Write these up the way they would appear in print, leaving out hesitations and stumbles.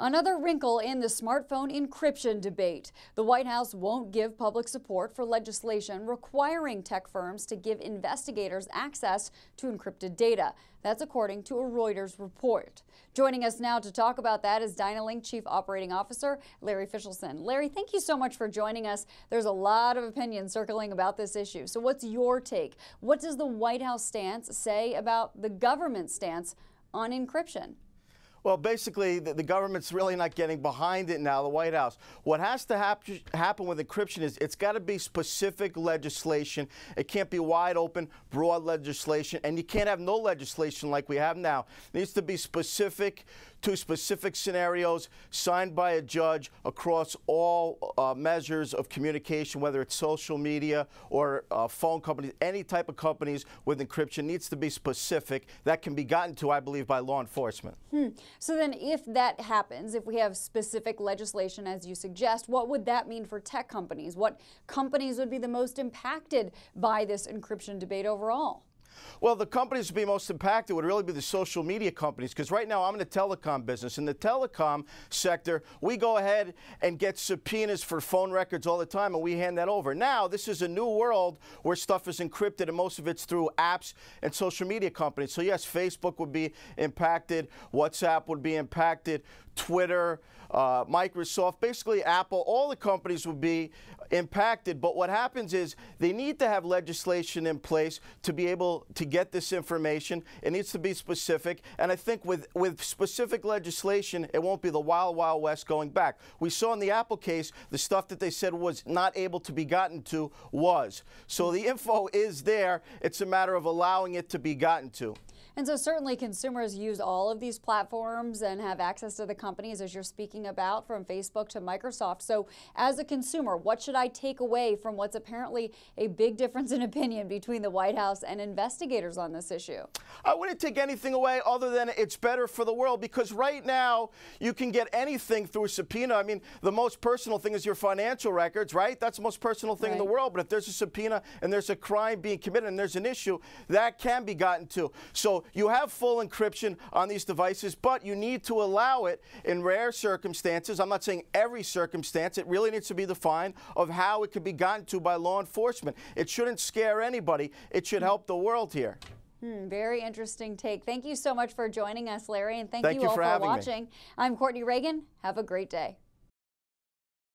Another wrinkle in the smartphone encryption debate. The White House won't give public support for legislation requiring tech firms to give investigators access to encrypted data. That's according to a Reuters report. Joining us now to talk about that is Dynalink Chief Operating Officer Larry Fishelson. Larry, thank you so much for joining us. There's a lot of opinions circling about this issue. So what's your take? What does the White House stance say about the government's stance on encryption? Well, basically, the government's really not getting behind it now, the White House. What has to happen with encryption is it's got to be specific legislation. It can't be wide open, broad legislation, and you can't have no legislation like we have now. It needs to be specific to specific scenarios, signed by a judge across all measures of communication, whether it's social media or phone companies, any type of companies with encryption needs to be specific. That can be gotten to, I believe, by law enforcement. So then if that happens, if we have specific legislation, as you suggest, what would that mean for tech companies? What companies would be the most impacted by this encryption debate overall? Well, the companies would be most impacted would really be the social media companies, because right now I'm in the telecom business. In the telecom sector, we go ahead and get subpoenas for phone records all the time, and we hand that over. Now, this is a new world where stuff is encrypted, and most of it's through apps and social media companies. So yes, Facebook would be impacted, WhatsApp would be impacted, Twitter, Microsoft, basically Apple, all the companies would be impacted. But what happens is they need to have legislation in place to be able to get this information. It needs to be specific. And I think with specific legislation, it won't be the wild, wild west going back. We saw in the Apple case, the stuff that they said was not able to be gotten to was. So the info is there. It's a matter of allowing it to be gotten to. And so certainly consumers use all of these platforms and have access to the companies, as you're speaking about, from Facebook to Microsoft. So as a consumer, what should I take away from what's apparently a big difference in opinion between the White House and investigators on this issue? I wouldn't take anything away other than it's better for the world, because right now you can get anything through a subpoena. I mean, the most personal thing is your financial records, right? That's the most personal thing in the world. But if there's a subpoena and there's a crime being committed and there's an issue, that can be gotten to. So you have full encryption on these devices, but you need to allow it in rare circumstances. I'm not saying every circumstance. It really needs to be defined of how it could be gotten to by law enforcement. It shouldn't scare anybody. It should help the world here. Very interesting take. Thank you so much for joining us, Larry, and thank you all for watching. I'm Courtney Reagan. Have a great day.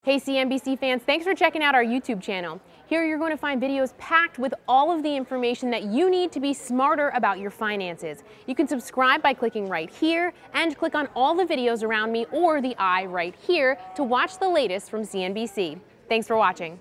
Hey CNBC fans, thanks for checking out our YouTube channel. Here you're going to find videos packed with all of the information that you need to be smarter about your finances. You can subscribe by clicking right here and click on all the videos around me or the eye right here to watch the latest from CNBC. Thanks for watching.